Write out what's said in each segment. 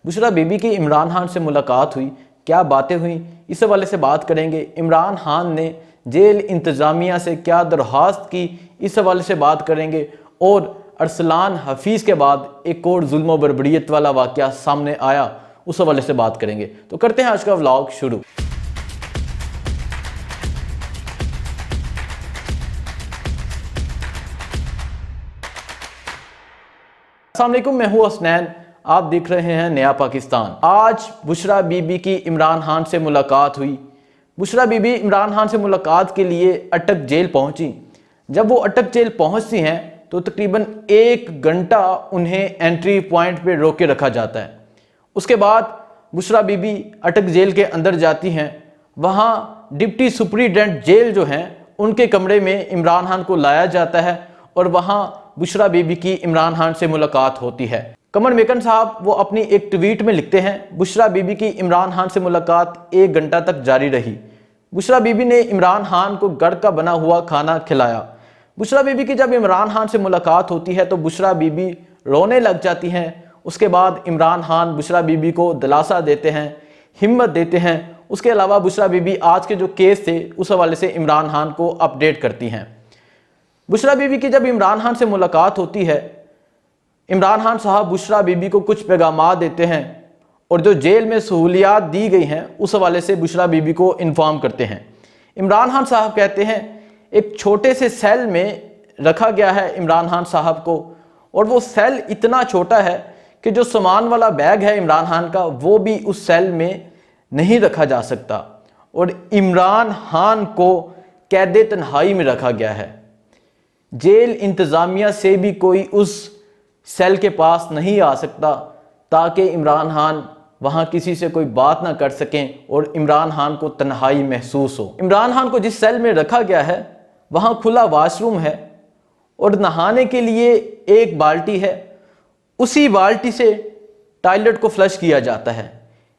बुशरा बीबी की इमरान खान से मुलाकात हुई, क्या बातें हुई, इस हवाले से बात करेंगे। इमरान खान ने जेल इंतज़ामिया से क्या दरख्वास्त की, इस हवाले से बात करेंगे। और अरसलान हफीज़ के बाद एक और जुल्म व बर्बरियत वाला वाक़या सामने आया, उस हवाले से बात करेंगे। तो करते हैं आज का व्लॉग शुरू। अस्सलाम वालेकुम, मैं हूँ हसनैन, आप देख रहे हैं नया पाकिस्तान। आज बुशरा बीबी की इमरान खान से मुलाकात हुई। बुशरा बीबी इमरान खान से मुलाकात के लिए अटक जेल पहुंची। जब वो अटक जेल पहुंचती हैं तो तकरीबन 1 घंटा उन्हें एंट्री पॉइंट पे रोक के रखा जाता है। उसके बाद बुशरा बीबी अटक जेल के अंदर जाती हैं। वहाँ डिप्टी सुपरिटेंडेंट जेल जो हैं उनके कमरे में इमरान खान को लाया जाता है और वहाँ बुशरा बीबी की इमरान खान से मुलाकात होती है। कमर मेकन साहब वो अपनी एक ट्वीट में लिखते हैं, बुशरा बीबी की इमरान खान से मुलाकात 1 घंटा तक जारी रही। बुशरा बीबी ने इमरान खान को घर का बना हुआ खाना खिलाया। बुशरा बीबी की जब इमरान खान से मुलाकात होती है तो बुशरा बीबी रोने लग जाती हैं। उसके बाद इमरान खान बुशरा बीबी को दिलासा देते हैं, हिम्मत देते हैं। उसके अलावा बुशरा बीबी आज के जो केस थे उस हवाले से इमरान खान को अपडेट करती हैं। बुशरा बीबी की जब इमरान खान से मुलाकात होती है, इमरान खान साहब बुशरा बीबी को कुछ पैगाम देते हैं और जो जेल में सहूलियात दी गई हैं उस हवाले से बुशरा बीबी को इन्फॉर्म करते हैं। इमरान खान साहब कहते हैं एक छोटे से सेल में रखा गया है इमरान खान साहब को, और वो सेल इतना छोटा है कि जो सामान वाला बैग है इमरान खान का वो भी उस सेल में नहीं रखा जा सकता, और इमरान खान को कैद तन्हाई में रखा गया है। जेल इंतज़ामिया से भी कोई उस सेल के पास नहीं आ सकता ताकि इमरान खान वहाँ किसी से कोई बात ना कर सकें और इमरान खान को तन्हाई महसूस हो। इमरान खान को जिस सेल में रखा गया है वहाँ खुला वाशरूम है और नहाने के लिए एक बाल्टी है, उसी बाल्टी से टॉयलेट को फ्लश किया जाता है।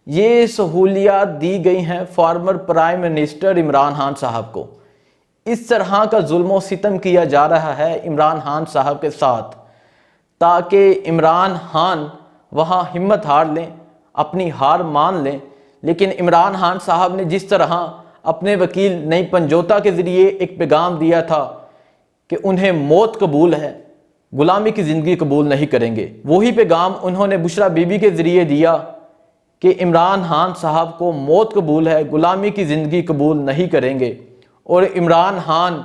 ये सहूलियात दी गई हैं former prime minister Imran Khan साहब को। इस तरह का जुल्म सितम किया जा रहा है इमरान खान साहब के साथ ताकि इमरान खान वहाँ हिम्मत हार लें, अपनी हार मान लें। लेकिन इमरान खान साहब ने जिस तरह अपने वकील नई पंजोता के ज़रिए एक पैगाम दिया था कि उन्हें मौत कबूल है, गुलामी की ज़िंदगी कबूल नहीं करेंगे, वही पैगाम उन्होंने बुशरा बीबी के ज़रिए दिया कि इमरान खान साहब को मौत कबूल है, गुलामी की ज़िंदगी कबूल नहीं करेंगे। और इमरान खान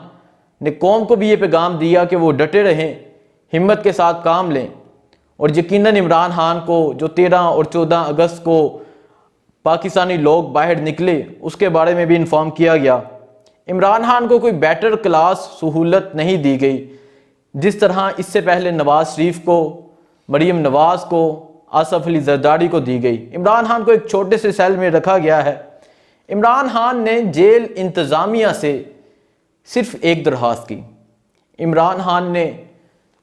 ने कौम को भी ये पैगाम दिया कि वो डटे रहें, हिम्मत के साथ काम लें। और यकीनन इमरान खान को जो 13 और 14 अगस्त को पाकिस्तानी लोग बाहर निकले उसके बारे में भी इन्फॉर्म किया गया। इमरान खान को कोई बेटर क्लास सहूलत नहीं दी गई जिस तरह इससे पहले नवाज शरीफ को, मरीम नवाज को, आसफ अली जरदारी को दी गई। इमरान खान को एक छोटे से सेल में रखा गया है। इमरान खान ने जेल इंतज़ामिया से सिर्फ एक दरख्वास्त की। इमरान खान ने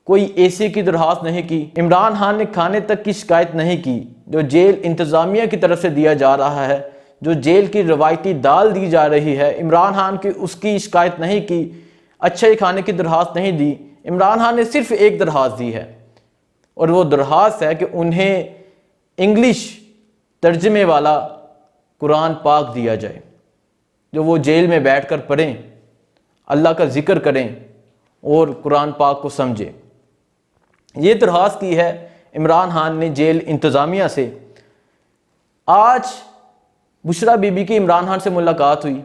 कोई एसी की दरख्वास्त नहीं की। इमरान खान ने खाने तक की शिकायत नहीं की जो जेल इंतज़ामिया की तरफ से दिया जा रहा है, जो जेल की रवायती दाल दी जा रही है। इमरान खान की उसकी शिकायत नहीं की, अच्छे खाने की दरख्वास्त नहीं दी। इमरान खान ने सिर्फ एक दरख्वास्त दी है और वो दरख्वास्त है कि उन्हें इंग्लिश तर्जमे वाला कुरान पाक दिया जाए जो वो जेल में बैठकर पढ़ें, अल्लाह का जिक्र करें और कुरान पाक को समझें। ये दरख्वास्त की है इमरान खान ने जेल इंतज़ामिया से। आज बुशरा बीबी की इमरान खान से मुलाकात हुई।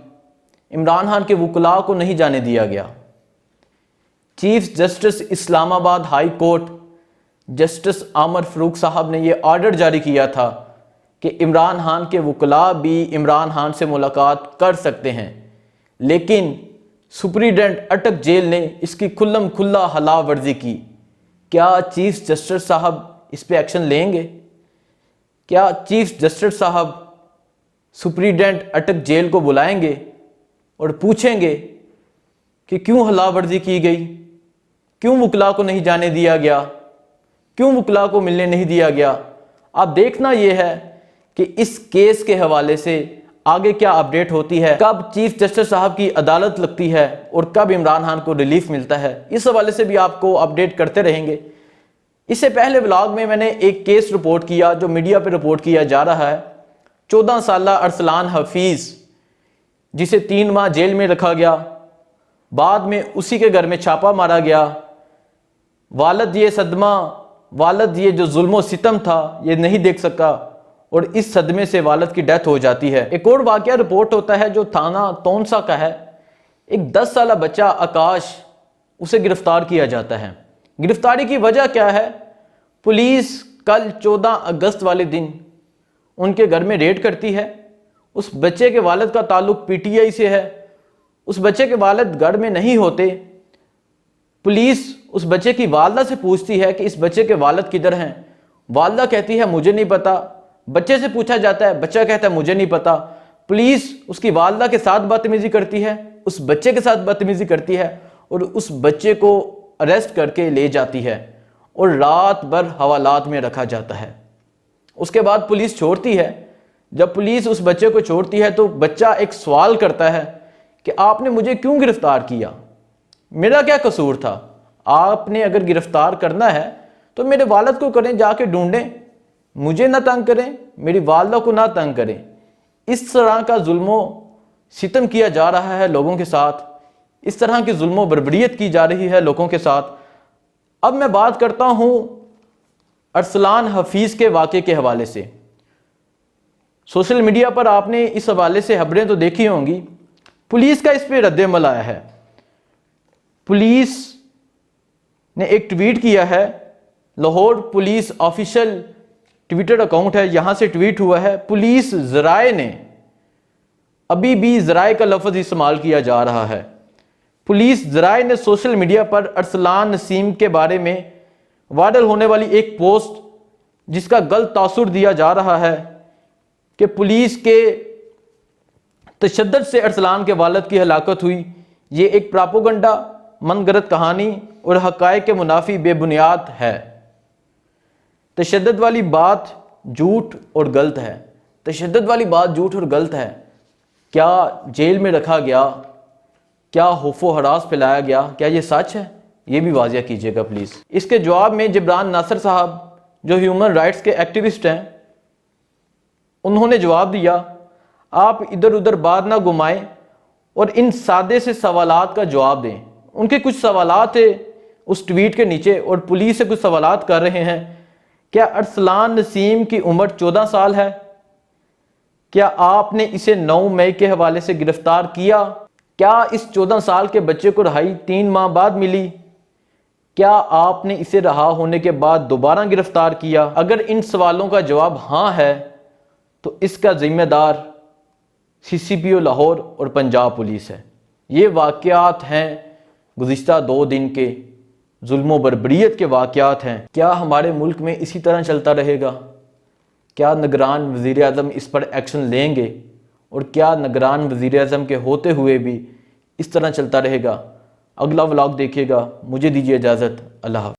इमरान खान के वकला को नहीं जाने दिया गया। Chief justice Islamabad high court justice आमर फ़रूक साहब ने यह ऑर्डर जारी किया था कि इमरान खान के वकला भी इमरान खान से मुलाकात कर सकते हैं, लेकिन सुपरिटेंडेंट अटक जेल ने इसकी खुल्लम खुल्ला हला वर्जी की। क्या चीफ जस्टिस साहब इस पे एक्शन लेंगे? क्या चीफ जस्टिस साहब सुपरिटेंडेंट अटक जेल को बुलाएंगे और पूछेंगे कि क्यों हला वर्जी की गई, क्यों वकला को नहीं जाने दिया गया, क्यों वकला को मिलने नहीं दिया गया? अब देखना यह है कि इस केस के हवाले से आगे क्या अपडेट होती है, कब चीफ जस्टिस साहब की अदालत लगती है और कब इमरान खान को रिलीफ मिलता है। इस हवाले से भी आपको अपडेट करते रहेंगे। इससे पहले व्लॉग में मैंने एक केस रिपोर्ट किया जो मीडिया पे रिपोर्ट किया जा रहा है। 14 साल अरसलान हफीज़, जिसे 3 माह जेल में रखा गया, बाद में उसी के घर में छापा मारा गया। वालिद ये सदमा, वालिद ये जो जुल्म सितम था ये नहीं देख सका और इस सदमे से वालिद की डेथ हो जाती है। एक और वाकया रिपोर्ट होता है जो थाना तौनसा का है। एक 10 साल बच्चा आकाश, उसे गिरफ्तार किया जाता है। गिरफ्तारी की वजह क्या है? पुलिस कल 14 अगस्त वाले दिन उनके घर में रेड करती है। उस बच्चे के वालिद का ताल्लुक पीटीआई से है। उस बच्चे के वालिद घर में नहीं होते। पुलिस उस बच्चे की वालदा से पूछती है कि इस बच्चे के वालिद किधर हैं। वालदा कहती है मुझे नहीं पता। बच्चे से पूछा जाता है, बच्चा कहता है मुझे नहीं पता। पुलिस उसकी वालदा के साथ बदतमीजी करती है, उस बच्चे के साथ बदतमीजी करती है और उस बच्चे को अरेस्ट करके ले जाती है और रात भर हवालात में रखा जाता है। उसके बाद पुलिस छोड़ती है। जब पुलिस उस बच्चे को छोड़ती है तो बच्चा एक सवाल करता है कि आपने मुझे क्यों गिरफ्तार किया, मेरा क्या कसूर था? आपने अगर गिरफ्तार करना है तो मेरे वालिद को करें, जाके ढूंढें, मुझे ना तंग करें, मेरी वालदा को ना तंग करें। इस तरह का जुल्मो सितम किया जा रहा है लोगों के साथ, इस तरह की जुल्मो बर्बरियत की जा रही है लोगों के साथ। अब मैं बात करता हूं अरसलान हफीज़ के वाक़े के हवाले से। सोशल मीडिया पर आपने इस हवाले से खबरें तो देखी होंगी। पुलिस का इस पर रद्द-ए-अमल आया है। पुलिस ने एक ट्वीट किया है, Lahore police official Twitter account है, यहां से ट्वीट हुआ है। पुलिस ज़राए ने, अभी भी ज़राए का लफ्ज़ इस्तेमाल किया जा रहा है। पुलिस ज़राए ने सोशल मीडिया पर अरसलान नसीम के बारे में वायरल होने वाली एक पोस्ट, जिसका गलत तासुर दिया जा रहा है कि पुलिस के तशद्दुद से अरसलान के वालिद की हलाकत हुई, ये एक प्रोपेगेंडा, मनगढ़ंत कहानी और हक़ाइक़ के मुनाफी बेबुनियाद है। तशद्दुद वाली बात झूठ और गलत है। तशद्दुद वाली बात झूठ और गलत है। क्या जेल में रखा गया, क्या खौफ व हरास फैलाया गया, क्या ये सच है? ये भी वाज़िया कीजिएगा प्लीज़। इसके जवाब में जिब्रान नासिर साहब, जो ह्यूमन राइट्स के एक्टिविस्ट हैं, उन्होंने जवाब दिया, आप इधर उधर बात ना घुमाएं और इन सादे से सवालात का जवाब दें। उनके कुछ सवालात थे उस ट्वीट के नीचे और पुलिस से कुछ सवालात कर रहे हैं। क्या अरसलान नसीम की उम्र 14 साल है? क्या आपने इसे 9 मई के हवाले से गिरफ्तार किया? क्या इस 14 साल के बच्चे को रहाई 3 माह बाद मिली? क्या आपने इसे रहा होने के बाद दोबारा गिरफ्तार किया? अगर इन सवालों का जवाब हाँ है तो इसका जिम्मेदार CCPO लाहौर और पंजाब पुलिस है। ये वाक़यात हैं गुज़िश्ता 2 दिन के जुल्म बर्बरियत के वाक़यात हैं। क्या हमारे मुल्क में इसी तरह चलता रहेगा? क्या निगरान वज़ीर-ए-आज़म इस पर एक्शन लेंगे? और क्या निगरान वज़ीर-ए-आज़म के होते हुए भी इस तरह चलता रहेगा? अगला व्लॉग देखिएगा। मुझे दीजिए इजाज़त। अल्लाह हाफ़िज़।